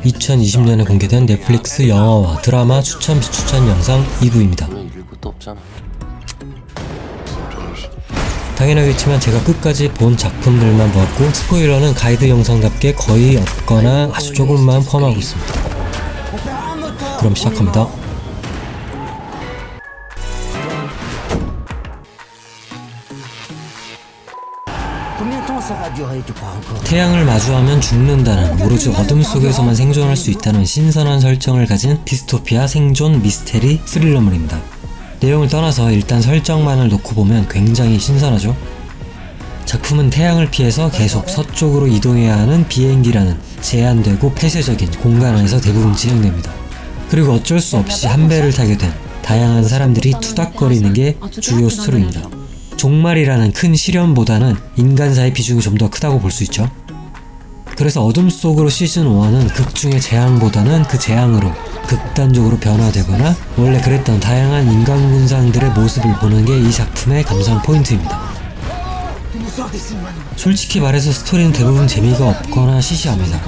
(2020년에) 공개된 넷플릭스 영화와 드라마 추천 비추천 영상 2부입니다. 당연하겠지만 제가 끝까지 본 작품들만 보았고 스포일러는 가이드 영상답게 거의 없거나 아주 조금만 포함하고 있습니다. 그럼 시작합니다. 태양을 마주하면 죽는다는, 오로지 어둠 속에서만 생존할 수 있다는 신선한 설정을 가진 디스토피아 생존 미스테리 스릴러물입니다. 내용을 떠나서 일단 설정만을 놓고 보면 굉장히 신선하죠. 작품은 태양을 피해서 계속 서쪽으로 이동해야 하는 비행기라는 제한되고 폐쇄적인 공간 안에서 대부분 진행됩니다. 그리고 어쩔 수 없이 한 배를 타게 된 다양한 사람들이 투닥거리는 게 주요 스토리입니다. 종말이라는 큰 시련보다는 인간사의 비중이 좀 더 크다고 볼 수 있죠. 그래서 어둠 속으로 시즌1은 극중의 재앙보다는 그 재앙으로 극단적으로 변화되거나 원래 그랬던 다양한 인간 군상들의 모습을 보는 게 이 작품의 감상 포인트입니다. 솔직히 말해서 스토리는 대부분 재미가 없거나 시시합니다.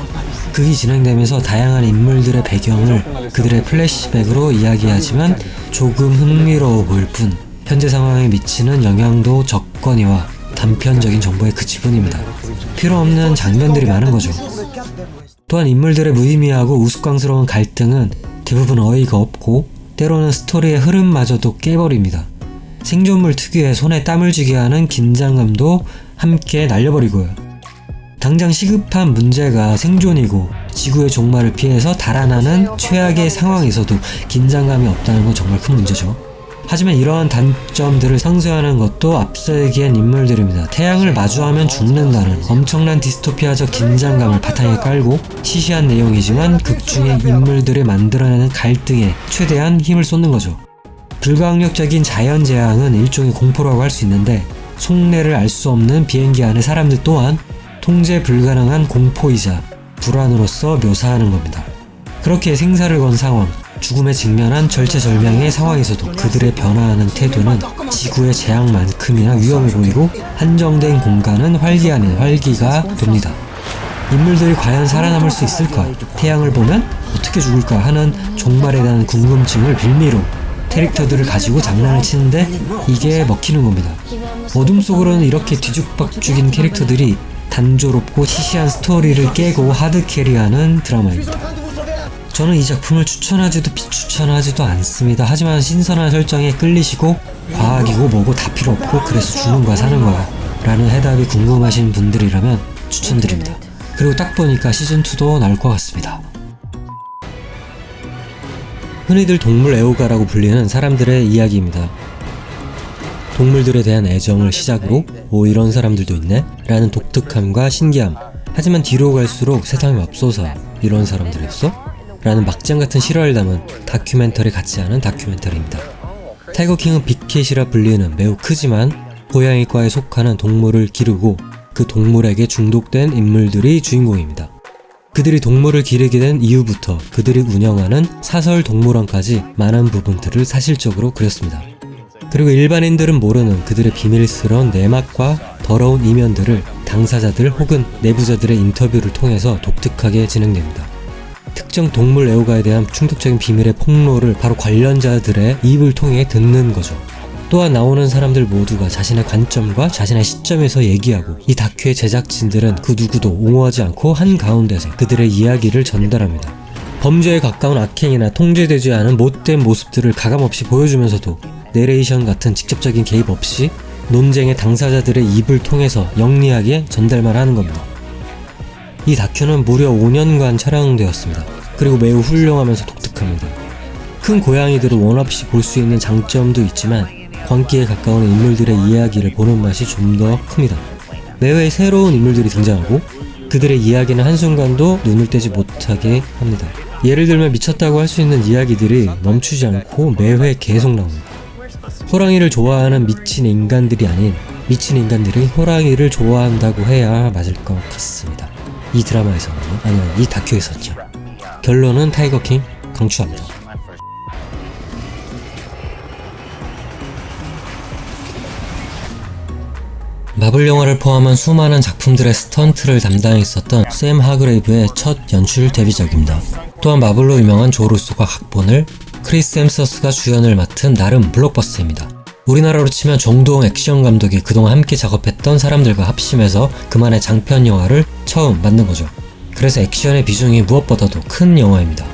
극이 진행되면서 다양한 인물들의 배경을 그들의 플래시백으로 이야기하지만 조금 흥미로워 보일 뿐 현재 상황에 미치는 영향도 적거니와 단편적인 정보에 그칠 뿐입니다. 필요없는 장면들이 많은 거죠. 또한 인물들의 무의미하고 우스꽝스러운 갈등은 대부분 어이가 없고 때로는 스토리의 흐름마저도 깨버립니다. 생존물 특유의 손에 땀을 쥐게 하는 긴장감도 함께 날려버리고요. 당장 시급한 문제가 생존이고 지구의 종말을 피해서 달아나는 최악의 상황에서도 긴장감이 없다는 건 정말 큰 문제죠. 하지만 이러한 단점들을 상쇄하는 것도 앞서 얘기한 인물들입니다. 태양을 마주하면 죽는다는 엄청난 디스토피아적 긴장감을 바탕에 깔고 시시한 내용이지만 극중의 인물들이 만들어내는 갈등에 최대한 힘을 쏟는 거죠. 불가항력적인 자연재앙은 일종의 공포라고 할 수 있는데 속내를 알 수 없는 비행기 안의 사람들 또한 통제 불가능한 공포이자 불안으로서 묘사하는 겁니다. 그렇게 생사를 건 상황, 죽음에 직면한 절체절명의 상황에서도 그들의 변화하는 태도는 지구의 재앙만큼이나 위험해 보이고 한정된 공간은 활기 아닌 활기가 됩니다. 인물들이 과연 살아남을 수 있을까? 태양을 보면 어떻게 죽을까? 하는 종말에 대한 궁금증을 빌미로 캐릭터들을 가지고 장난을 치는데 이게 먹히는 겁니다. 어둠 속으로는 이렇게 뒤죽박죽인 캐릭터들이 단조롭고 시시한 스토리를 깨고 하드캐리하는 드라마입니다. 저는 이 작품을 추천하지도 비추천하지도 않습니다. 하지만 신선한 설정에 끌리시고 과학이고 뭐고 다 필요 없고 그래서 죽는 거야 사는 거야 라는 해답이 궁금하신 분들이라면 추천드립니다. 그리고 딱 보니까 시즌2도 나올 것 같습니다. 흔히들 동물 애호가라고 불리는 사람들의 이야기입니다. 동물들에 대한 애정을 시작으로 오 이런 사람들도 있네? 라는 독특함과 신기함, 하지만 뒤로 갈수록 세상이 맙소사 이런 사람들이 있어? 라는 막장 같은 실화를 담은 다큐멘터리 같지 않은 다큐멘터리입니다. 타이거킹은 빅캣이라 불리는 매우 크지만 고양이과에 속하는 동물을 기르고 그 동물에게 중독된 인물들이 주인공입니다. 그들이 동물을 기르게 된 이유부터 그들이 운영하는 사설 동물원까지 많은 부분들을 사실적으로 그렸습니다. 그리고 일반인들은 모르는 그들의 비밀스러운 내막과 더러운 이면들을 당사자들 혹은 내부자들의 인터뷰를 통해서 독특하게 진행됩니다. 특정 동물 애호가에 대한 충격적인 비밀의 폭로를 바로 관련자들의 입을 통해 듣는 거죠. 또한 나오는 사람들 모두가 자신의 관점과 자신의 시점에서 얘기하고 이 다큐의 제작진들은 그 누구도 옹호하지 않고 한가운데서 그들의 이야기를 전달합니다. 범죄에 가까운 악행이나 통제되지 않은 못된 모습들을 가감없이 보여주면서도 내레이션 같은 직접적인 개입 없이 논쟁의 당사자들의 입을 통해서 영리하게 전달만 하는 겁니다. 이 다큐는 무려 5년간 촬영되었습니다. 그리고 매우 훌륭하면서 독특합니다. 큰 고양이들을 원없이 볼 수 있는 장점도 있지만 광기에 가까운 인물들의 이야기를 보는 맛이 좀 더 큽니다. 매회 새로운 인물들이 등장하고 그들의 이야기는 한순간도 눈을 떼지 못하게 합니다. 예를 들면 미쳤다고 할 수 있는 이야기들이 멈추지 않고 매회 계속 나옵니다. 호랑이를 좋아하는 미친 인간들이 아닌 미친 인간들이 호랑이를 좋아한다고 해야 맞을 것 같습니다. 이 드라마에서는, 아니요 이 다큐에서죠. 결론은 타이거킹 강추합니다. 마블 영화를 포함한 수많은 작품들의 스턴트를 담당했었던 샘 하그레이브의 첫 연출 데뷔작입니다. 또한 마블로 유명한 조 루소가 각본을, 크리스 햄서스가 주연을 맡은 나름 블록버스터입니다. 우리나라로 치면 정두홍 액션 감독이 그동안 함께 작업했던 사람들과 합심해서 그만의 장편 영화를 처음 만든 거죠. 그래서 액션의 비중이 무엇보다도 큰 영화입니다.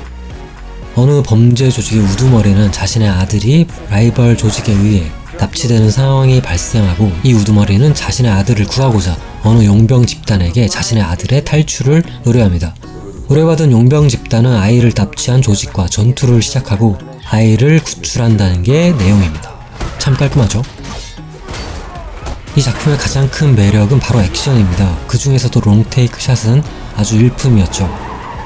어느 범죄 조직의 우두머리는 자신의 아들이 라이벌 조직에 의해 납치되는 상황이 발생하고, 이 우두머리는 자신의 아들을 구하고자 어느 용병 집단에게 자신의 아들의 탈출을 의뢰합니다. 의뢰받은 용병 집단은 아이를 납치한 조직과 전투를 시작하고 아이를 구출한다는 게 내용입니다. 참 깔끔하죠? 이 작품의 가장 큰 매력은 바로 액션입니다. 그 중에서도 롱테이크 샷은 아주 일품이었죠.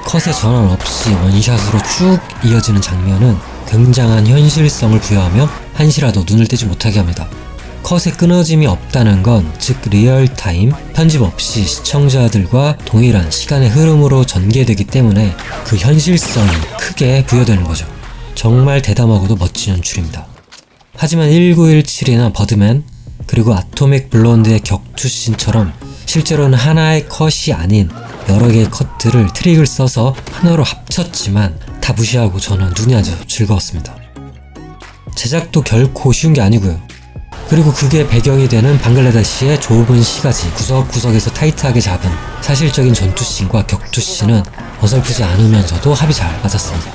컷의 전환 없이 원샷으로 쭉 이어지는 장면은 굉장한 현실성을 부여하며 한시라도 눈을 떼지 못하게 합니다. 컷의 끊어짐이 없다는 건, 즉 리얼타임, 편집 없이 시청자들과 동일한 시간의 흐름으로 전개되기 때문에 그 현실성이 크게 부여되는 거죠. 정말 대담하고도 멋진 연출입니다. 하지만 1917이나 버드맨, 그리고 아토믹 블론드의 격투씬처럼 실제로는 하나의 컷이 아닌 여러 개의 컷들을 트릭을 써서 하나로 합쳤지만 다 무시하고 저는 눈이 아주 즐거웠습니다. 제작도 결코 쉬운 게 아니고요. 그리고 그게 배경이 되는 방글라데시의 좁은 시가지, 구석구석에서 타이트하게 잡은 사실적인 전투씬과 격투씬은 어설프지 않으면서도 합이 잘 맞았습니다.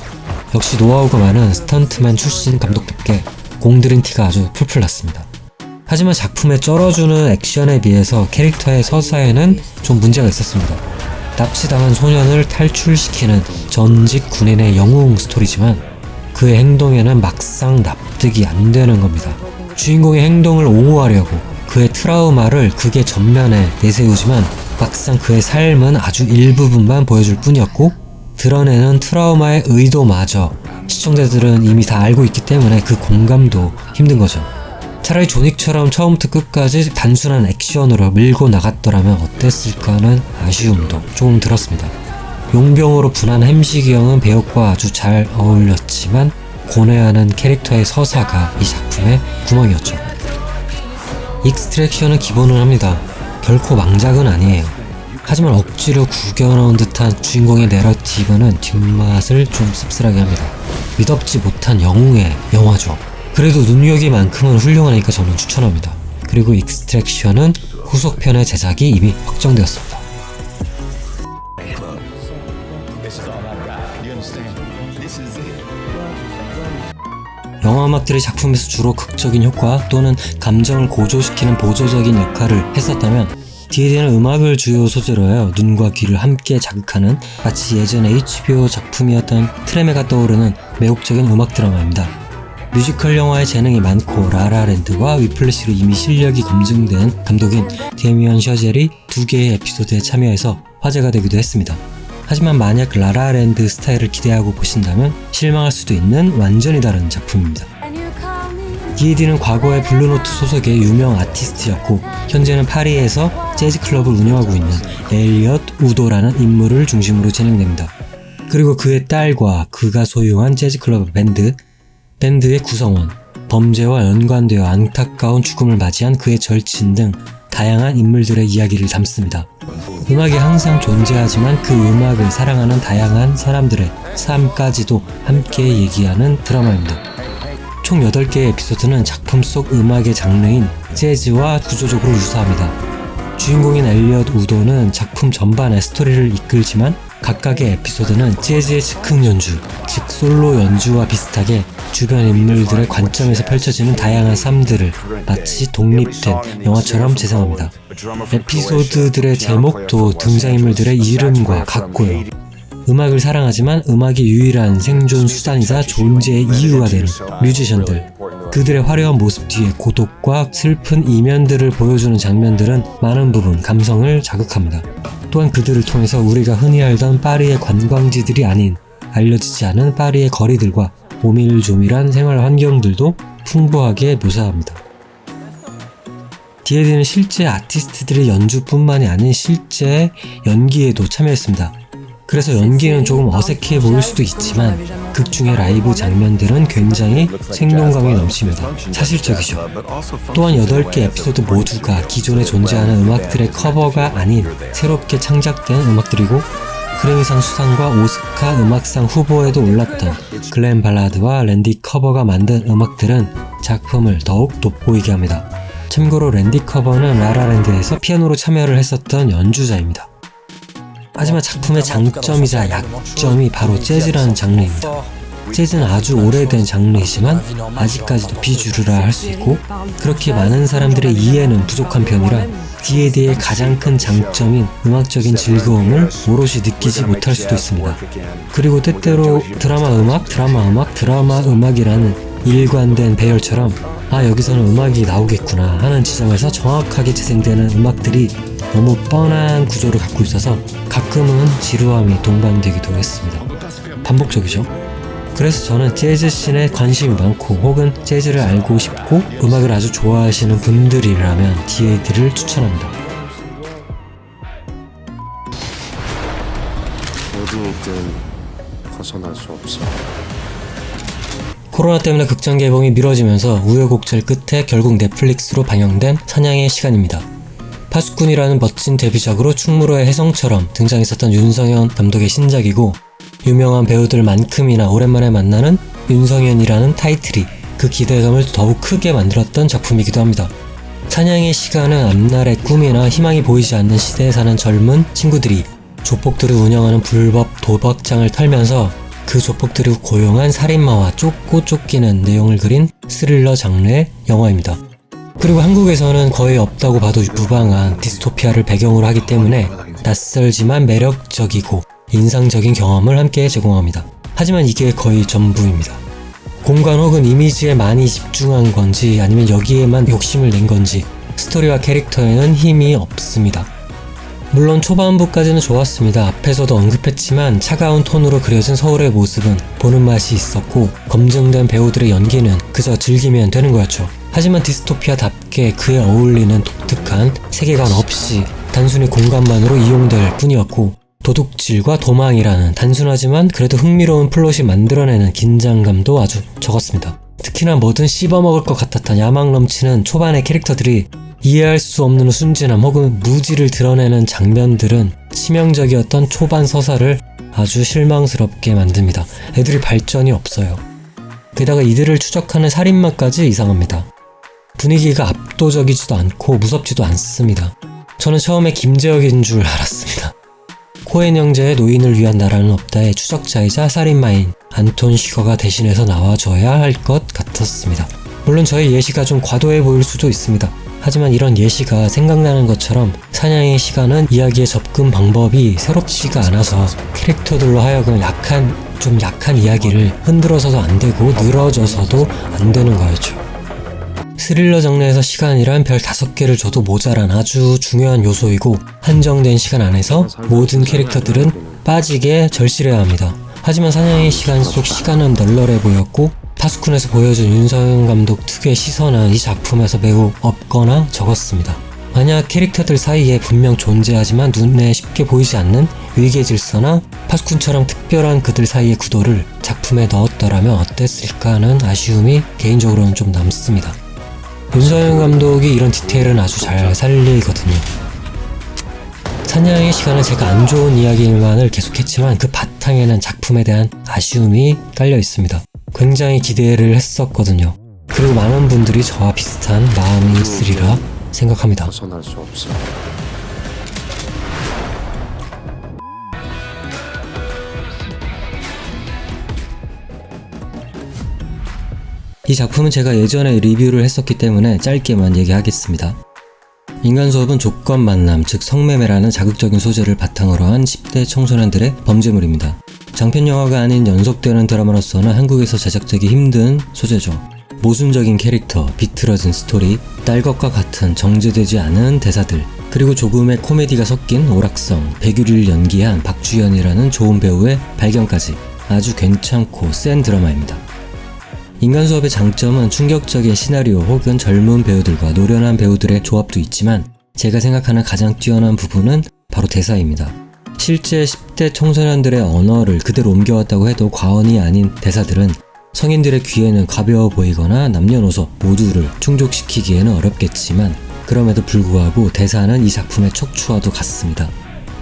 역시 노하우가 많은 스턴트맨 출신 감독답게 공들인 티가 아주 풀풀 났습니다. 하지만 작품에 쩔어주는 액션에 비해서 캐릭터의 서사에는 좀 문제가 있었습니다. 납치당한 소년을 탈출시키는 전직 군인의 영웅 스토리지만 그의 행동에는 막상 납득이 안 되는 겁니다. 주인공의 행동을 옹호하려고 그의 트라우마를 극의 전면에 내세우지만 막상 그의 삶은 아주 일부분만 보여줄 뿐이었고, 드러내는 트라우마의 의도마저 시청자들은 이미 다 알고 있기 때문에 그 공감도 힘든 거죠. 차라리 존윅처럼 처음부터 끝까지 단순한 액션으로 밀고 나갔더라면 어땠을까 하는 아쉬움도 조금 들었습니다. 용병으로 분한 햄식이 형은 배역과 아주 잘 어울렸지만 고뇌하는 캐릭터의 서사가 이 작품의 구멍이었죠. 익스트랙션은 기본은 합니다. 결코 망작은 아니에요. 하지만 억지로 구겨넣은 듯한 주인공의 내러티브는 뒷맛을 좀 씁쓸하게 합니다. 믿업지 못한 영웅의 영화죠. 그래도 눈여기만큼은 훌륭하니까 저는 추천합니다. 그리고 익스트랙션은 후속편의 제작이 이미 확정되었습니다. 영화 음악들이 작품에서 주로 극적인 효과 또는 감정을 고조시키는 보조적인 역할을 했었다면, DLD는 음악을 주요 소재로 하여 눈과 귀를 함께 자극하는 마치 예전 HBO 작품이었던 트레메가 떠오르는 매혹적인 음악 드라마입니다. 뮤지컬 영화에 재능이 많고 라라랜드와 위플래시로 이미 실력이 검증된 감독인 데미언 셔젤이 2개의 에피소드에 참여해서 화제가 되기도 했습니다. 하지만 만약 라라랜드 스타일을 기대하고 보신다면 실망할 수도 있는 완전히 다른 작품입니다. DLD는 과거에 블루노트 소속의 유명 아티스트였고, 현재는 파리에서 재즈 클럽을 운영하고 있는 엘리엇 우도라는 인물을 중심으로 진행됩니다. 그리고 그의 딸과 그가 소유한 재즈 클럽 밴드의 구성원, 범죄와 연관되어 안타까운 죽음을 맞이한 그의 절친 등 다양한 인물들의 이야기를 담습니다. 음악이 항상 존재하지만 그 음악을 사랑하는 다양한 사람들의 삶까지도 함께 얘기하는 드라마입니다. 총 8개의 에피소드는 작품 속 음악의 장르인 재즈와 구조적으로 유사합니다. 주인공인 엘리엇 우도는 작품 전반의 스토리를 이끌지만 각각의 에피소드는 재즈의 즉흥 연주, 즉 솔로 연주와 비슷하게 주변 인물들의 관점에서 펼쳐지는 다양한 삶들을 마치 독립된 영화처럼 재생합니다. 에피소드들의 제목도 등장인물들의 이름과 같고요. 음악을 사랑하지만 음악이 유일한 생존 수단이자 존재의 이유가 되는 뮤지션들, 그들의 화려한 모습 뒤에 고독과 슬픈 이면들을 보여주는 장면들은 많은 부분 감성을 자극합니다. 또한 그들을 통해서 우리가 흔히 알던 파리의 관광지들이 아닌 알려지지 않은 파리의 거리들과 오밀조밀한 생활 환경들도 풍부하게 묘사합니다. DLD는 실제 아티스트들의 연주뿐만이 아닌 실제 연기에도 참여했습니다. 그래서 연기는 조금 어색해 보일 수도 있지만 극 중의 라이브 장면들은 굉장히 생동감이 넘칩니다. 사실적이죠. 또한 8개 에피소드 모두가 기존에 존재하는 음악들의 커버가 아닌 새롭게 창작된 음악들이고 그래미상 수상과 오스카 음악상 후보에도 올랐던 글렌 발라드와 랜디 커버가 만든 음악들은 작품을 더욱 돋보이게 합니다. 참고로 랜디 커버는 라라랜드에서 피아노로 참여를 했었던 연주자입니다. 하지만 작품의 장점이자 약점이 바로 재즈라는 장르입니다. 재즈는 아주 오래된 장르이지만 아직까지도 비주류라 할 수 있고 그렇게 많은 사람들의 이해는 부족한 편이라 D.A.D의 가장 큰 장점인 음악적인 즐거움을 오롯이 느끼지 못할 수도 있습니다. 그리고 때때로 드라마 음악이라는 일관된 배열처럼 여기서는 음악이 나오겠구나 하는 지점에서 정확하게 재생되는 음악들이 너무 뻔한 구조를 갖고 있어서 가끔은 지루함이 동반되기도 했습니다. 반복적이죠. 그래서 저는 재즈 씬에 관심이 많고 혹은 재즈를 알고 싶고 음악을 아주 좋아하시는 분들이라면 D.A.D를 추천합니다. 어디 있든 벗어날 수 없어. 코로나 때문에 극장 개봉이 미뤄지면서 우여곡절 끝에 결국 넷플릭스로 방영된 사냥의 시간입니다. 파수꾼이라는 멋진 데뷔작으로 충무로의 혜성처럼 등장했었던 윤성현 감독의 신작이고 유명한 배우들만큼이나 오랜만에 만나는 윤성현이라는 타이틀이 그 기대감을 더욱 크게 만들었던 작품이기도 합니다. 사냥의 시간은 앞날의 꿈이나 희망이 보이지 않는 시대에 사는 젊은 친구들이 조폭들을 운영하는 불법 도박장을 털면서 그 조폭들이 고용한 살인마와 쫓고 쫓기는 내용을 그린 스릴러 장르의 영화입니다. 그리고 한국에서는 거의 없다고 봐도 무방한 디스토피아를 배경으로 하기 때문에 낯설지만 매력적이고 인상적인 경험을 함께 제공합니다. 하지만 이게 거의 전부입니다. 공간 혹은 이미지에 많이 집중한 건지 아니면 여기에만 욕심을 낸 건지 스토리와 캐릭터에는 힘이 없습니다. 물론 초반부까지는 좋았습니다. 앞에서도 언급했지만 차가운 톤으로 그려진 서울의 모습은 보는 맛이 있었고 검증된 배우들의 연기는 그저 즐기면 되는 거였죠. 하지만 디스토피아답게 그에 어울리는 독특한 세계관 없이 단순히 공간만으로 이용될 뿐이었고 도둑질과 도망이라는 단순하지만 그래도 흥미로운 플롯이 만들어내는 긴장감도 아주 적었습니다. 특히나 뭐든 씹어먹을 것 같았던 야망 넘치는 초반의 캐릭터들이 이해할 수 없는 순진함 혹은 무지를 드러내는 장면들은 치명적이었던 초반 서사를 아주 실망스럽게 만듭니다. 애들이 발전이 없어요. 게다가 이들을 추적하는 살인마까지 이상합니다. 분위기가 압도적이지도 않고 무섭지도 않습니다. 저는 처음에 김재혁인 줄 알았습니다. 코엔 형제의 노인을 위한 나라는 없다의 추적자이자 살인마인 안톤 슈거가 대신해서 나와줘야 할 것 같았습니다. 물론 저의 예시가 좀 과도해 보일 수도 있습니다. 하지만 이런 예시가 생각나는 것처럼 사냥의 시간은 이야기의 접근 방법이 새롭지가 않아서 캐릭터들로 하여금 좀 약한 이야기를 흔들어서도 안 되고 늘어져서도 안 되는 거였죠. 스릴러 장르에서 시간이란 별 5개를 줘도 모자란 아주 중요한 요소이고 한정된 시간 안에서 모든 캐릭터들은 빠지게 절실해야 합니다. 하지만 사냥의 시간 속 시간은 널널해 보였고 파수꾼에서 보여준 윤성현 감독 특유의 시선은 이 작품에서 매우 없거나 적었습니다. 만약 캐릭터들 사이에 분명 존재하지만 눈에 쉽게 보이지 않는 위계 질서나 파수꾼처럼 특별한 그들 사이의 구도를 작품에 넣었더라면 어땠을까 하는 아쉬움이 개인적으로는 좀 남습니다. 윤성현 감독이 이런 디테일은 아주 잘 살리거든요. 사냥의 시간은 제가 안 좋은 이야기만을 계속했지만 그 바탕에는 작품에 대한 아쉬움이 깔려 있습니다. 굉장히 기대를 했었거든요. 그리고 많은 분들이 저와 비슷한 마음이 있으리라 생각합니다. 벗어날 수 없어. 이 작품은 제가 예전에 리뷰를 했었기 때문에 짧게만 얘기하겠습니다. 인간 수업은 조건 만남, 즉 성매매라는 자극적인 소재를 바탕으로 한 10대 청소년들의 범죄물입니다. 장편 영화가 아닌 연속되는 드라마로서는 한국에서 제작되기 힘든 소재죠. 모순적인 캐릭터, 비틀어진 스토리, 딸것과 같은 정제되지 않은 대사들, 그리고 조금의 코미디가 섞인 오락성, 백유리를 연기한 박주연이라는 좋은 배우의 발견까지 아주 괜찮고 센 드라마입니다. 인간 수업의 장점은 충격적인 시나리오 혹은 젊은 배우들과 노련한 배우들의 조합도 있지만 제가 생각하는 가장 뛰어난 부분은 바로 대사입니다. 실제 10대 청소년들의 언어를 그대로 옮겨왔다고 해도 과언이 아닌 대사들은 성인들의 귀에는 가벼워 보이거나 남녀노소 모두를 충족시키기에는 어렵겠지만 그럼에도 불구하고 대사는 이 작품의 척추와도 같습니다.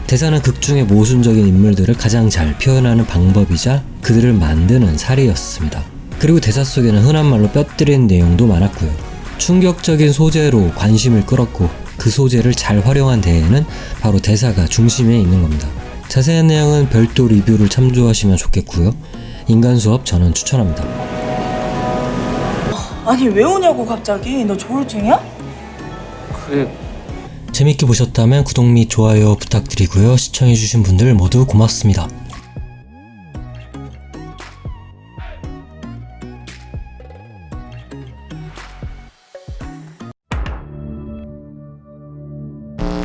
대사는 극중의 모순적인 인물들을 가장 잘 표현하는 방법이자 그들을 만드는 사리였습니다. 그리고 대사 속에는 흔한 말로 뼈때리는 내용도 많았고요. 충격적인 소재로 관심을 끌었고 그 소재를 잘 활용한 데에는 바로 대사가 중심에 있는 겁니다. 자세한 내용은 별도 리뷰를 참조하시면 좋겠고요. 인간수업 저는 추천합니다. 아니 왜 오냐고 갑자기? 너 조울증이야? 그게 재밌게 보셨다면 구독 및 좋아요 부탁드리고요. 시청해주신 분들 모두 고맙습니다.